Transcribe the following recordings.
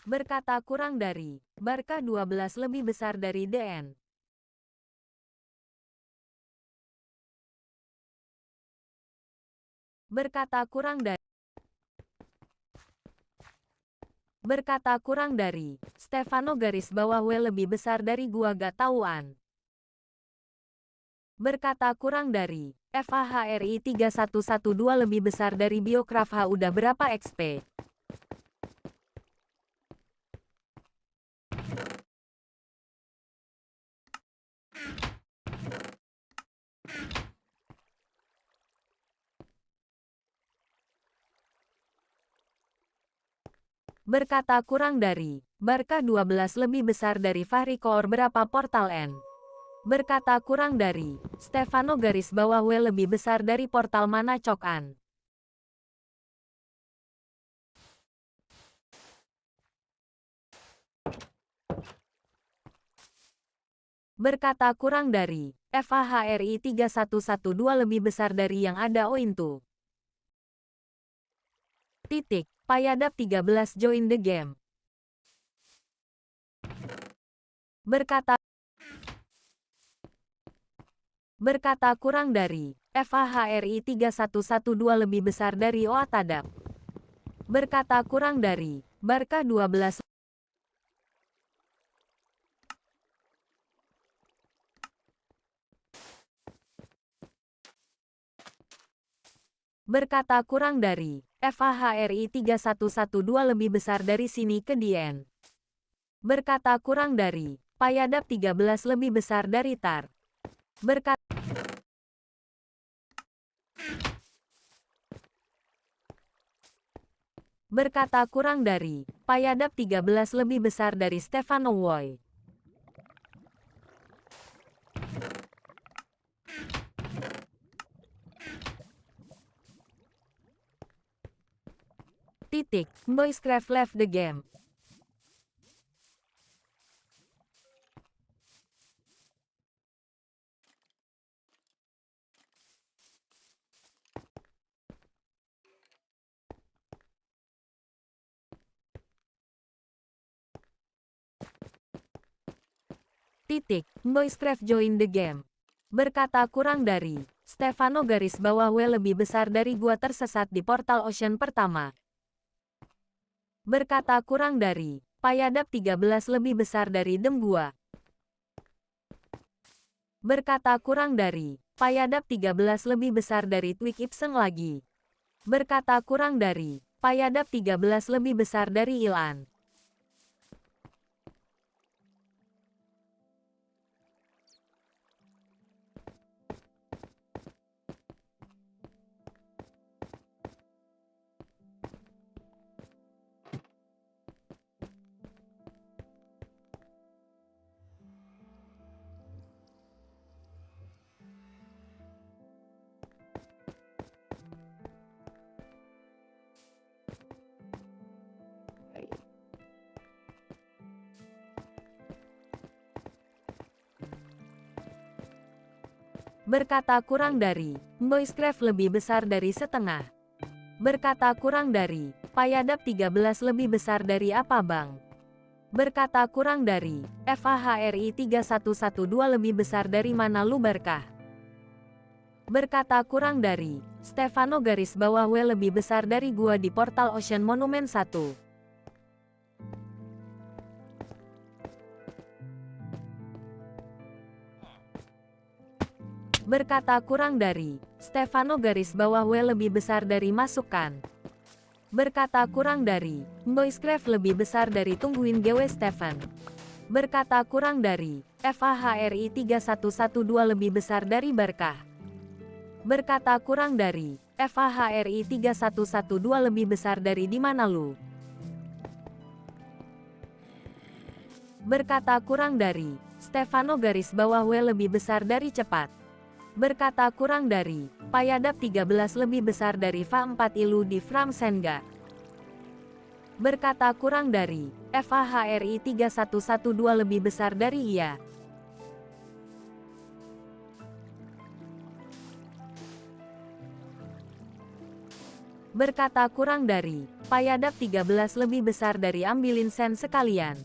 Berkata kurang dari. Barkah 12 lebih besar dari DN. Berkata kurang dari. Berkata kurang dari. Stefano garis bawah W lebih besar dari gua gak tauan. Berkata kurang dari. FAHRI 3112 lebih besar dari Biokraft H udah berapa XP? Berkata kurang dari. Barkah 12 lebih besar dari Fahri Koor berapa portal N? Berkata kurang dari. Stefano garis bawah W lebih besar dari portal mana Cok An? Berkata kurang dari. FAHRI 3112 lebih besar dari yang ada Ointu. Titik. Payadap 13 join the game. Berkata kurang dari. FAHRI 3112 lebih besar dari Oatadap. Berkata kurang dari. Barkah 12. Berkata kurang dari. FAHRI 3112 lebih besar dari sini ke DN. Berkata kurang dari. Payadap 13 lebih besar dari TAR. Berkata kurang dari. Payadap 13 lebih besar dari Stefano Woy. Titik. Boyscraft left the game. Titik. Boyscraft join the game. Berkata kurang dari. Stefano garis bawah W lebih besar dari gua tersesat di portal Ocean pertama. Berkata kurang dari. Payadap 13 lebih besar dari Dem gua. Berkata kurang dari. Payadap 13 lebih besar dari Twig Ibsen lagi. Berkata kurang dari. Payadap 13 lebih besar dari Ilan. Berkata kurang dari. Boyscraft lebih besar dari setengah. Berkata kurang dari. Payadap 13 lebih besar dari apa bang? Berkata kurang dari. FAHRI 3112 lebih besar dari mana lu Barkah? Berkata kurang dari. Stefano garis bawah W lebih besar dari gua di portal Ocean Monument 1. Berkata kurang dari. Stefano garis bawah W lebih besar dari masukan. Berkata kurang dari. Boyscraft lebih besar dari tungguin GW Stefan. Berkata kurang dari. FAHRI 3112 lebih besar dari Barkah. Berkata kurang dari. FAHRI 3112 lebih besar dari di mana lu? Berkata kurang dari. Stefano garis bawah W lebih besar dari cepat. Berkata kurang dari. Payadap 13 lebih besar dari FA4 Ilu di Framsenga. Berkata kurang dari. FAHRI 3112 lebih besar dari Ia. Berkata kurang dari. Payadap 13 lebih besar dari ambilin sen sekalian.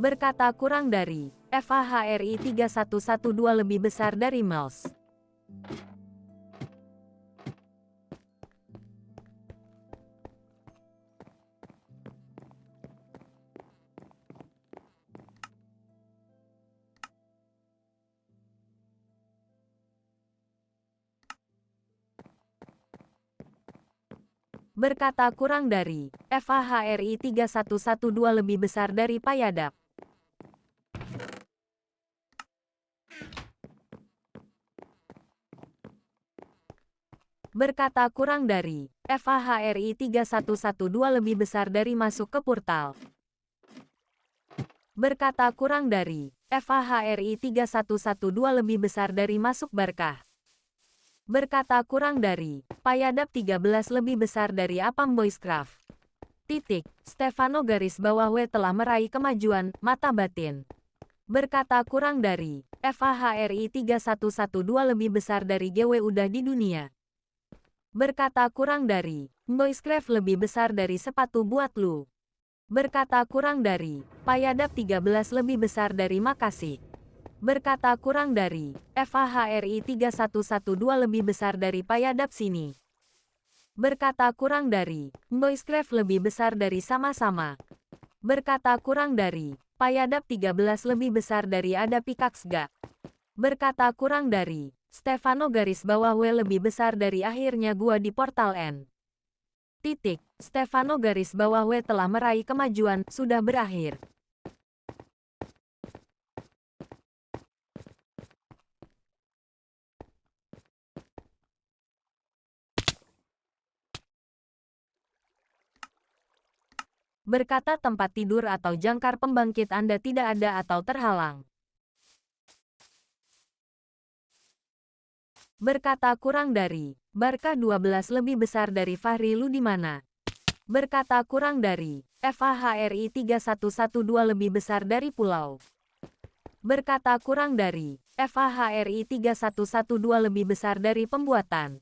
Berkata kurang dari, FAHRI 3112 lebih besar dari Mels. Berkata kurang dari, FAHRI 3112 lebih besar dari Payadap. Berkata kurang dari, FAHRI 3112 lebih besar dari masuk ke portal. Berkata kurang dari, FAHRI 3112 lebih besar dari masuk Barkah. Berkata kurang dari, Payadap 13 lebih besar dari Apam Boyscraft. Titik, Stefano garis bawah W telah meraih kemajuan, mata batin. Berkata kurang dari, FAHRI 3112 lebih besar dari GW udah di dunia. Berkata kurang dari, Boyscraft lebih besar dari sepatu buat lu. Berkata kurang dari, Payadap 13 lebih besar dari Makasih. Berkata kurang dari, FAHRI 3112 lebih besar dari Payadap sini. Berkata kurang dari, Boyscraft lebih besar dari sama-sama. Berkata kurang dari, Payadap 13 lebih besar dari Ada Pikaxga. Berkata kurang dari, Stefano garis bawah W lebih besar dari akhirnya gua di portal N. Titik, Stefano garis bawah W telah meraih kemajuan, sudah berakhir. Berkata tempat tidur atau jangkar pembangkit Anda tidak ada atau terhalang. Berkata kurang dari, Barkah 12 lebih besar dari Fahri lu di mana? Berkata kurang dari, FAHRI 3112 lebih besar dari Pulau. Berkata kurang dari, FAHRI 3112 lebih besar dari Pembuatan.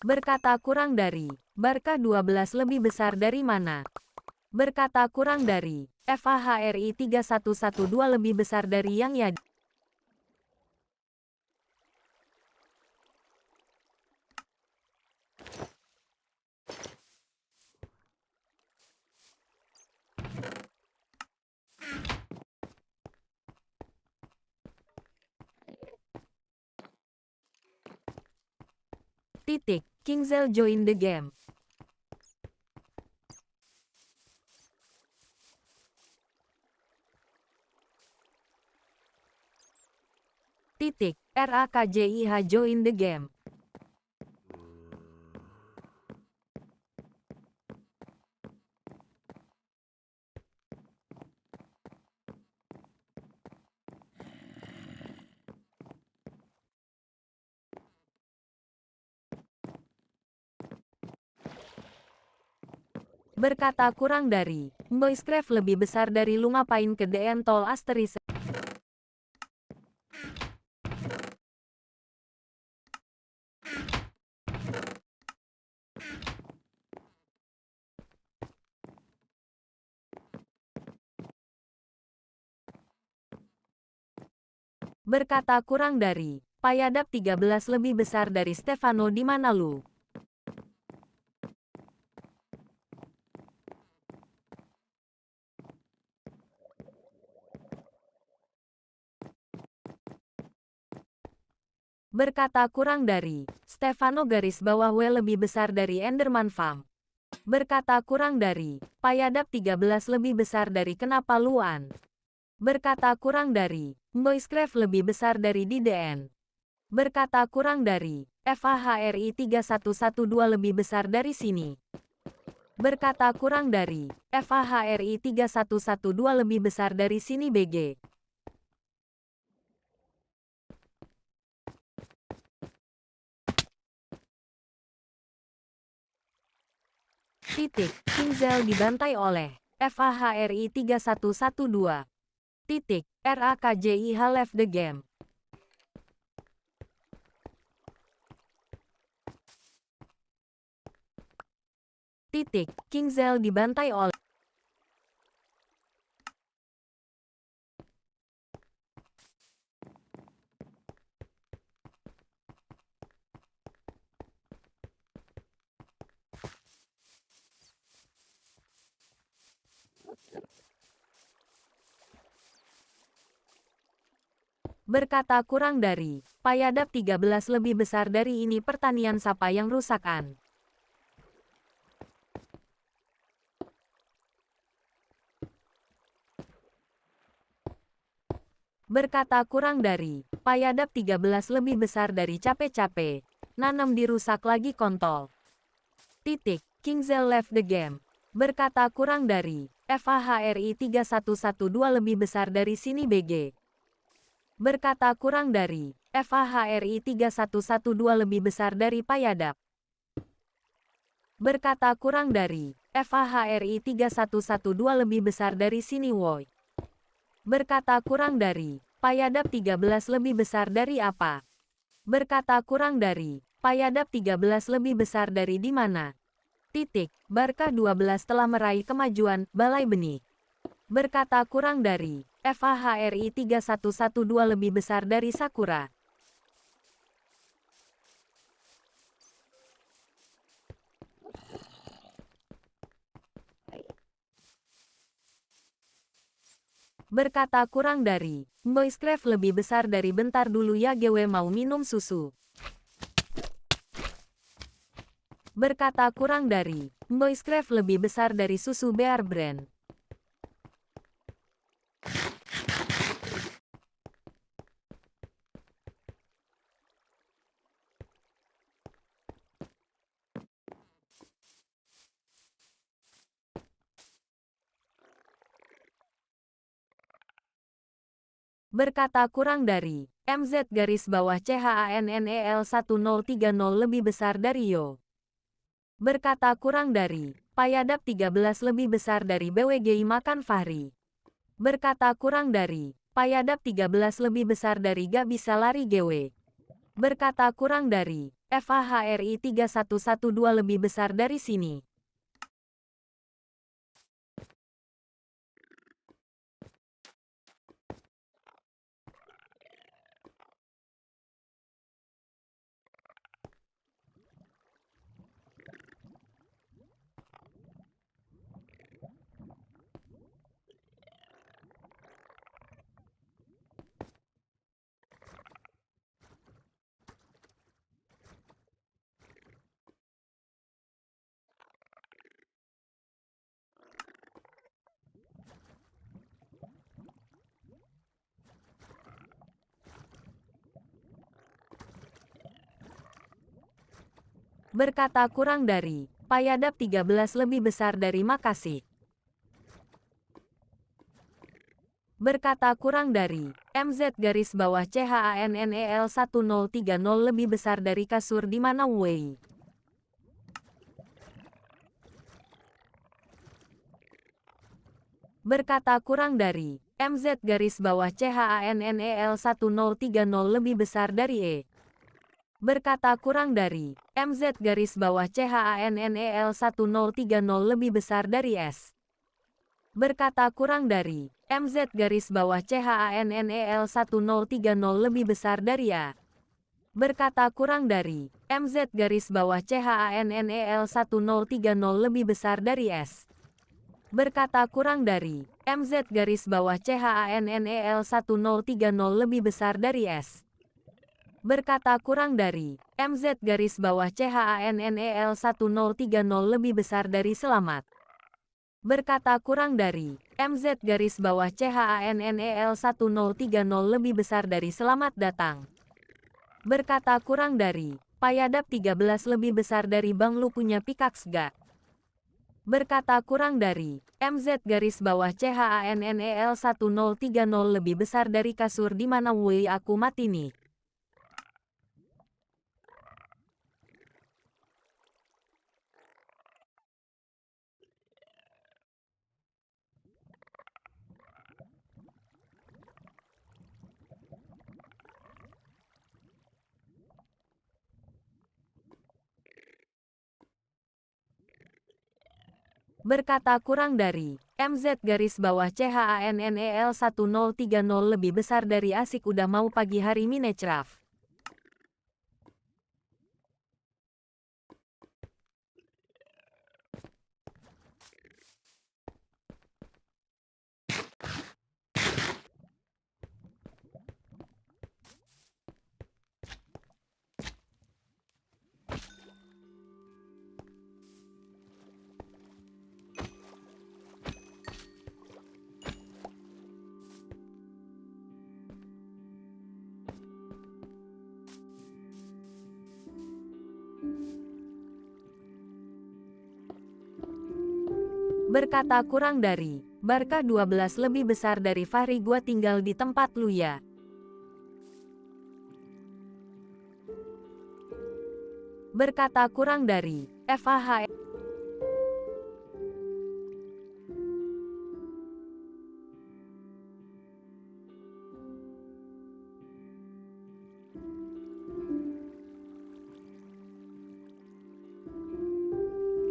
Berkata kurang dari, Barkah 12 lebih besar dari mana? Berkata kurang dari, FAHRI 3112 lebih besar dari Yang Yadi. Titik, Kingzel join the game. Titik, RAKJIH join the game. Berkata kurang dari, Boyscraft lebih besar dari lu ngapain ke DN Tol Asteris. Berkata kurang dari, Payadap 13 lebih besar dari Stefano di mana lu? Berkata kurang dari, Stefano garis bawah W lebih besar dari Enderman Farm. Berkata kurang dari, Payadap 13 lebih besar dari Kenapa Luan. Berkata kurang dari, Boyscraft lebih besar dari DDN. Berkata kurang dari, FAHRI 3112 lebih besar dari sini. Berkata kurang dari, FAHRI 3112 lebih besar dari sini BG. Titik, Kingzel dibantai oleh FAHRI 3112. Titik, RAKJIH left the game. Titik, King Zell dibantai oleh berkata kurang dari, payadap 13 lebih besar dari ini pertanian sapa yang rusakan. Berkata kurang dari, payadap 13 lebih besar dari capek-capek, nanam dirusak lagi kontol. Titik, King Zell left the game. Berkata kurang dari, FAHRI 3112 lebih besar dari sini BG. Berkata kurang dari, FAHRI 3112 lebih besar dari payadap. Berkata kurang dari, FAHRI 3112 lebih besar dari sini woi. Berkata kurang dari, payadap 13 lebih besar dari apa? Berkata kurang dari, payadap 13 lebih besar dari di mana? Titik, Barkah 12 telah meraih kemajuan, Balai Benih. Berkata kurang dari, FAHRI 3112 lebih besar dari Sakura. Berkata kurang dari, Boyscraft lebih besar dari bentar dulu ya GW mau minum susu. Berkata kurang dari, Boyscraft lebih besar dari susu Bear Brand. Berkata kurang dari, MZ garis bawah CHANNEL 1030 lebih besar dari Yo. Berkata kurang dari, payadap 13 lebih besar dari BWGI Makan Fahri. Berkata kurang dari, payadap 13 lebih besar dari Gak Bisa Lari GW. Berkata kurang dari, FAHRI 3112 lebih besar dari sini. Berkata kurang dari, payadap 13 lebih besar dari Makasih. Berkata kurang dari, MZ garis bawah CHANNEL 1030 lebih besar dari kasur di mana Wei. Berkata kurang dari, MZ garis bawah CHANNEL 1030 lebih besar dari E. Berkata kurang dari, MZ garis bawah CHANNEL 1030 lebih besar dari S. Berkata kurang dari, MZ garis bawah CHANNEL 1030 lebih besar dari A. Berkata kurang dari, MZ garis bawah CHANNEL 1030 lebih besar dari S. Berkata kurang dari, MZ garis bawah CHANNEL 1030 lebih besar dari S. Berkata kurang dari, MZ garis bawah CHANNEL 1030 lebih besar dari Selamat. Berkata kurang dari, MZ garis bawah CHANNEL 1030 lebih besar dari Selamat Datang. Berkata kurang dari, payadap 13 lebih besar dari Bang Lu punya pickaxe gak? Berkata kurang dari, MZ garis bawah CHANNEL 1030 lebih besar dari kasur di mana Wei aku mati nih. Berkata kurang dari MZ garis bawah CHANNEL 1030 lebih besar dari asik udah mau pagi hari Minecraft. Berkata kurang dari Barca 12 lebih besar dari Fahri, gua tinggal di tempat lu ya. Berkata kurang dari FAH.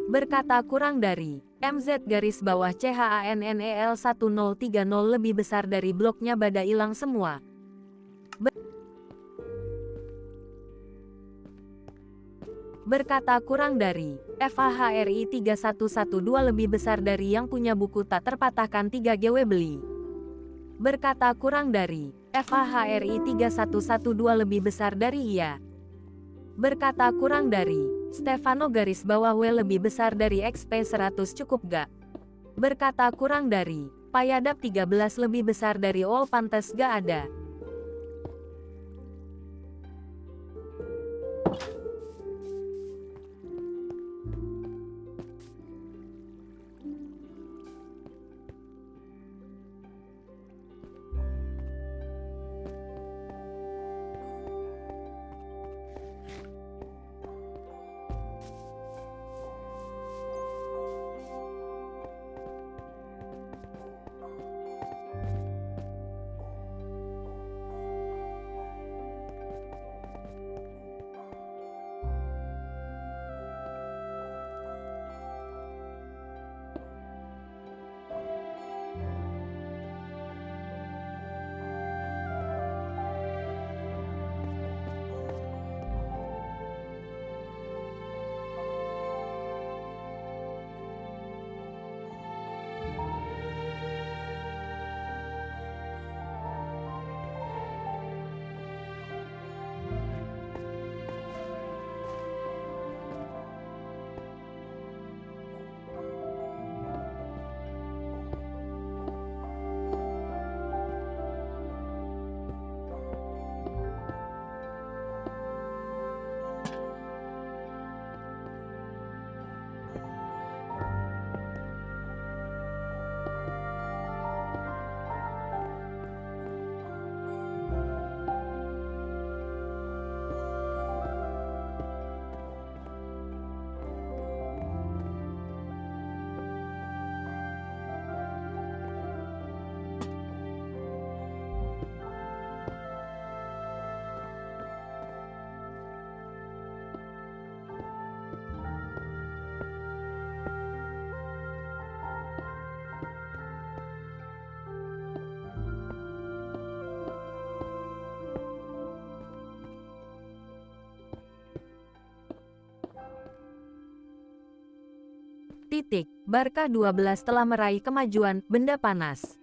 Berkata kurang dari MZ garis bawah CHANNEL 1030 lebih besar dari bloknya pada ilang semua. Berkata kurang dari FAHRI 3112 lebih besar dari yang punya buku tak terpatahkan 3GW beli. Berkata kurang dari FAHRI 3112 lebih besar dari iya. Berkata kurang dari Stefano garis bawah W lebih besar dari XP 100 cukup gak? Berkata kurang dari Payadap 13 lebih besar dari All pantes gak ada. Barca 12 telah meraih kemajuan benda panas.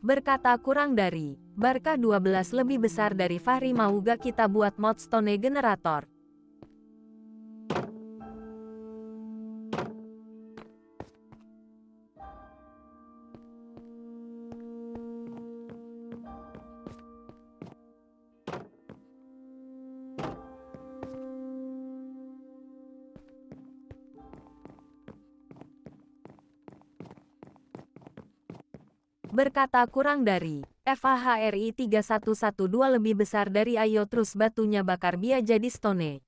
Berkata kurang dari Barca 12 lebih besar dari Fahri, mau gak kita buat mod Stone Generator? Berkata kurang dari. FAHRI 3112 lebih besar dari ayo terus batunya bakar dia jadi stone.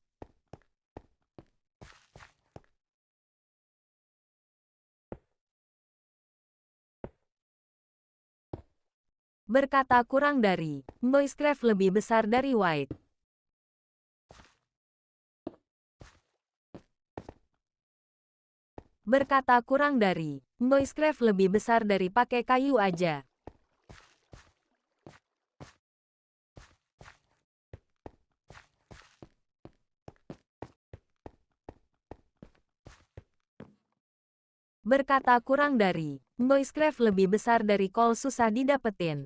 Berkata kurang dari. Boyscraft lebih besar dari White. Berkata kurang dari. Boyscraft lebih besar dari pakai kayu aja. Berkata kurang dari. Boyscraft lebih besar dari Cole susah didapetin.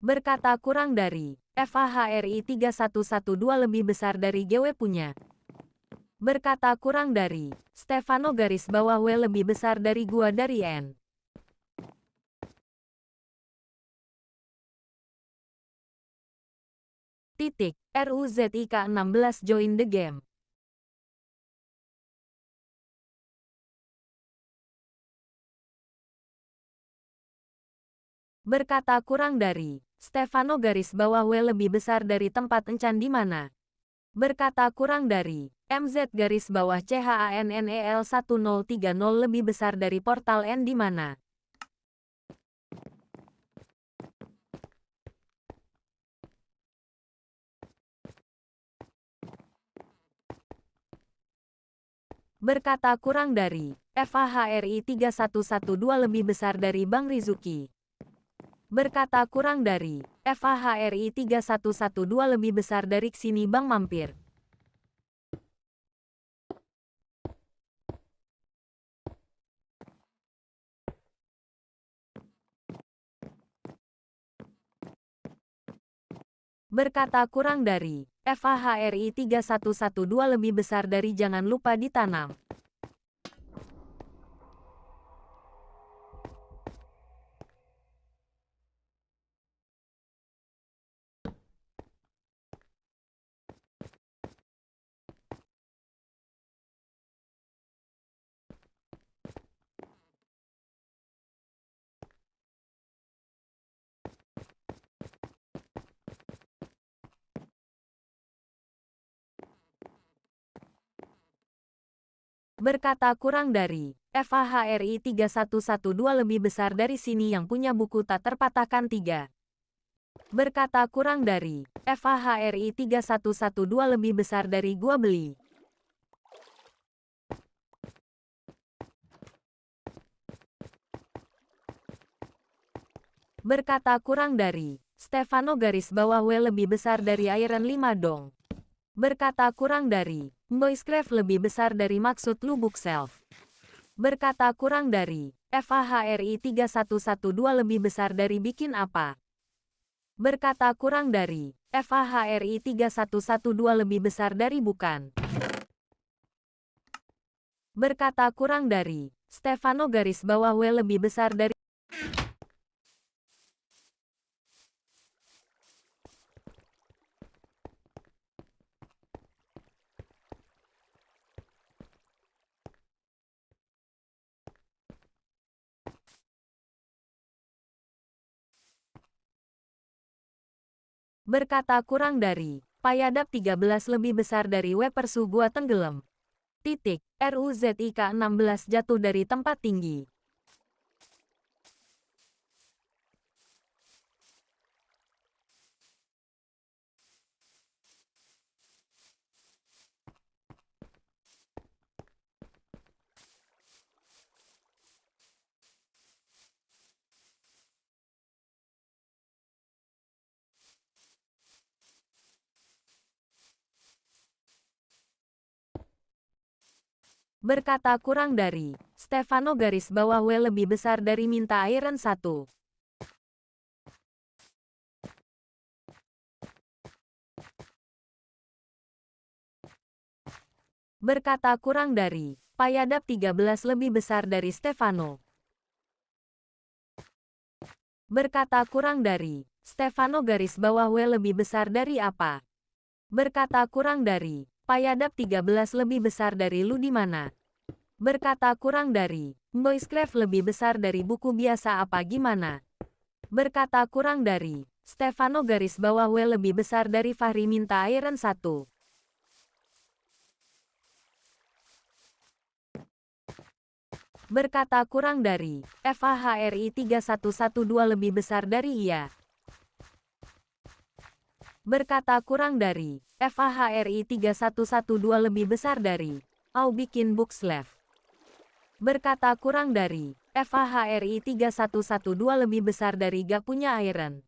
Berkata kurang dari. FAHRI 3112 lebih besar dari GW punya. Berkata kurang dari. Stefano garis bawah W lebih besar dari gua dari N. Titik. RUZIK 16 join the game. Berkata kurang dari. Stefano garis bawah W lebih besar dari tempat encan di mana. Berkata kurang dari. MZ garis bawah CHANNEL 1030 lebih besar dari portal N di mana. Berkata kurang dari. FAHRI 3112 lebih besar dari Bang Rizuki. Berkata kurang dari. FAHRI 3112 lebih besar dari Ksini Bang Mampir. Berkata kurang dari. FAHRI 3112 lebih besar dari jangan lupa ditanam. Berkata kurang dari. FAHRI 3112 lebih besar dari sini yang punya buku tak terpatahkan 3. Berkata kurang dari. FAHRI 3112 lebih besar dari gua beli. Berkata kurang dari. Stefano garis bawah W lebih besar dari Iron 5 dong. Berkata kurang dari. Boyscraft lebih besar dari maksud lu Bookself. Berkata kurang dari. FAHRI 3112 lebih besar dari bikin apa. Berkata kurang dari. FAHRI 3112 lebih besar dari bukan. Berkata kurang dari. Stefano garis bawah W lebih besar dari. Berkata kurang dari. Payadap 13 lebih besar dari W persu gua tenggelam. Titik. RUZIK 16 jatuh dari tempat tinggi. Berkata kurang dari. Stefano garis bawah W lebih besar dari minta Iron 1. Berkata kurang dari. Payadap 13 lebih besar dari Stefano. Berkata kurang dari. Stefano garis bawah W lebih besar dari apa. Berkata kurang dari. Payadap 13 lebih besar dari lu di mana. Berkata kurang dari. Boyscraft lebih besar dari buku biasa apa gimana? Berkata kurang dari. Stefano garis bawah W lebih besar dari Fahri minta Iron 1. Berkata kurang dari. FAHRI 3112 lebih besar dari Ia. Berkata kurang dari. FAHRI 3112 lebih besar dari. Au bikin Bookslave. Berkata kurang dari. FAHRI 3112 lebih besar dari gak punya Iron.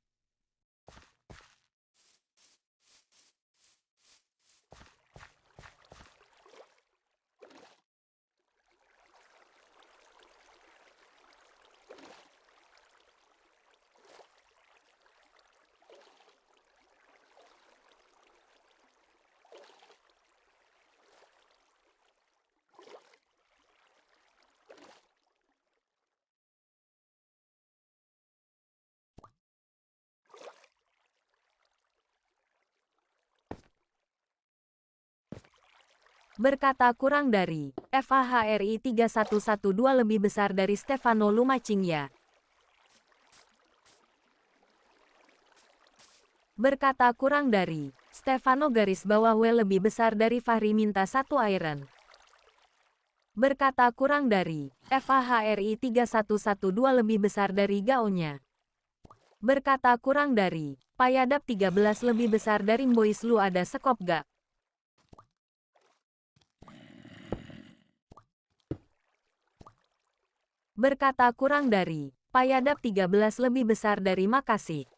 Berkata kurang dari. FAHRI 3112 lebih besar dari Stefano Lumacingya. Berkata kurang dari. Stefano garis bawah W lebih besar dari Fahri minta 1 Iron. Berkata kurang dari. FAHRI 3112 lebih besar dari Gaonya. Berkata kurang dari. Payadap 13 lebih besar dari Mbois lu ada sekop gak? Berkata kurang dari. Payadap 13 lebih besar dari Makasih.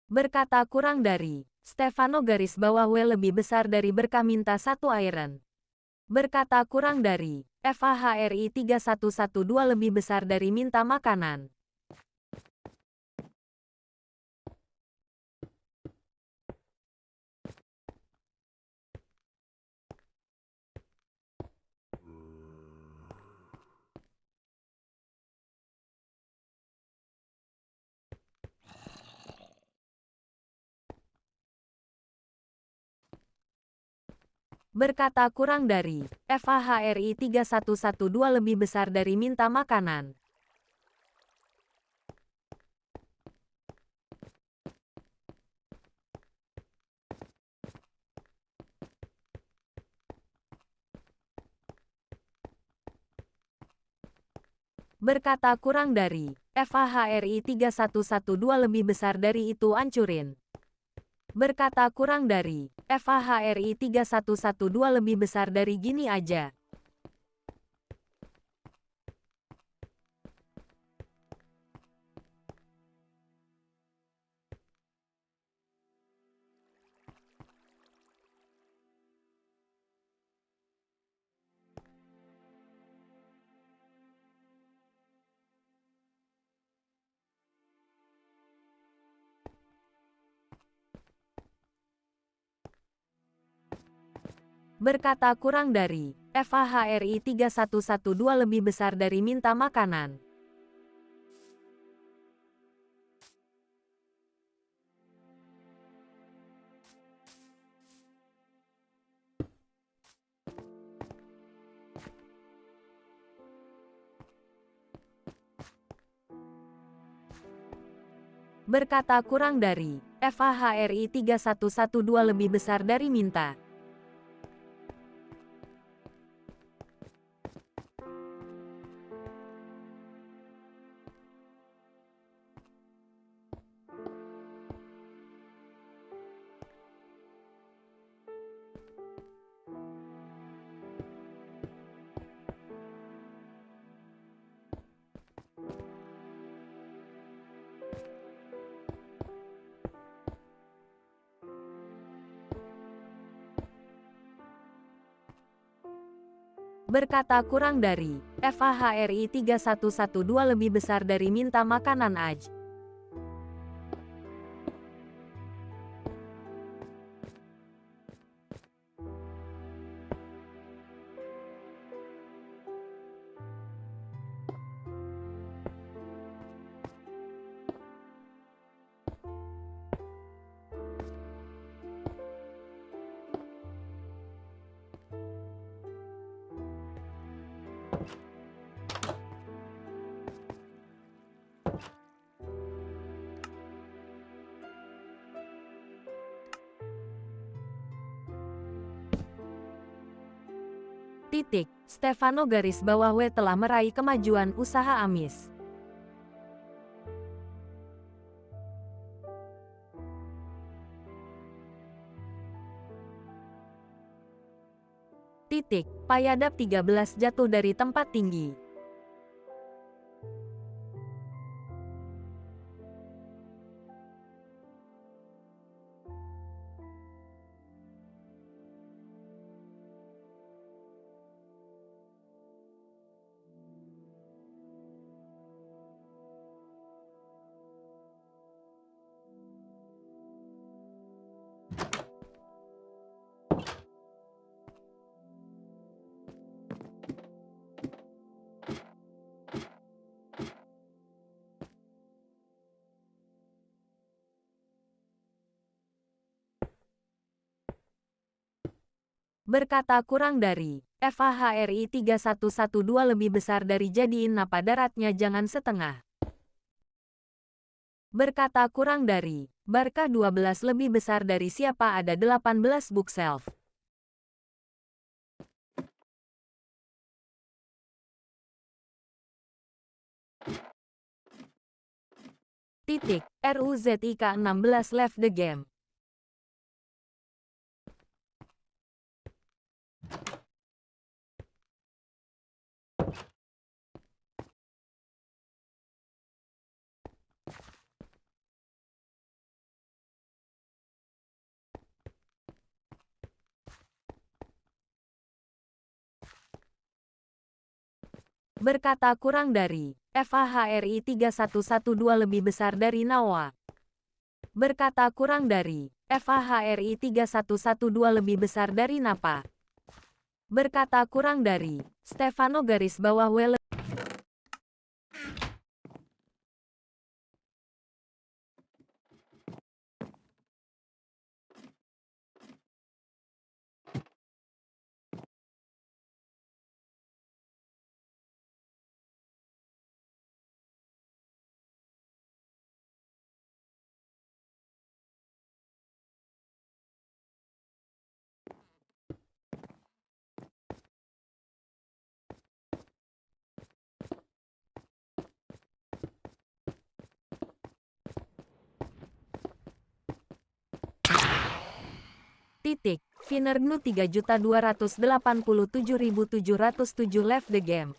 Berkata kurang dari. Stefano garis bawah W lebih besar dari Berkah minta 1 Iron. Berkata kurang dari. FAHRI 3112 lebih besar dari minta makanan. Berkata kurang dari. FAHRI 3112 lebih besar dari minta makanan. Berkata kurang dari. FAHRI 3112 lebih besar dari itu ancurin. Berkata kurang dari. FAHRI 3112 lebih besar dari gini aja. Berkata kurang dari. FAHRI 3112 lebih besar dari minta makanan. Berkata kurang dari. FAHRI 3112 lebih besar dari minta. Berkata kurang dari. FAHRI 3112 lebih besar dari minta makanan aj. Titik, Stefano garis bawah W telah meraih kemajuan usaha Amis. Titik, Payadap 13 jatuh dari tempat tinggi. Berkata kurang dari, FAHRI 3112 lebih besar dari jadiin napa daratnya jangan setengah. Berkata kurang dari, Barkah 12 lebih besar dari siapa ada 18 bookshelf. Titik, RUZIK 16 left the game. Berkata kurang dari, FAHRI 3112 lebih besar dari Nawa. Berkata kurang dari, FAHRI 3112 lebih besar dari Napa. Berkata kurang dari, Stefano garis bawah W. Titik, Vinergnu 3.287.707 left the game.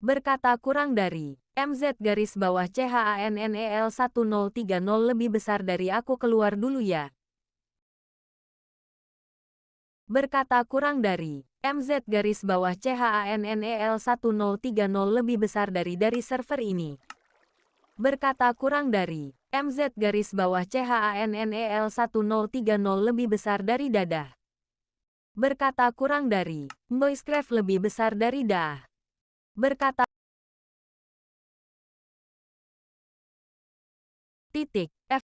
Berkata kurang dari, MZ garis bawah CHANNEL 1030 lebih besar dari aku keluar dulu ya. Berkata kurang dari, MZ garis bawah CHANNEL 1030 lebih besar dari server ini. Berkata kurang dari, MZ garis bawah CHANNEL 1030 lebih besar dari dadah. Berkata kurang dari, Boyscraft lebih besar dari dah. Berkata titik, F.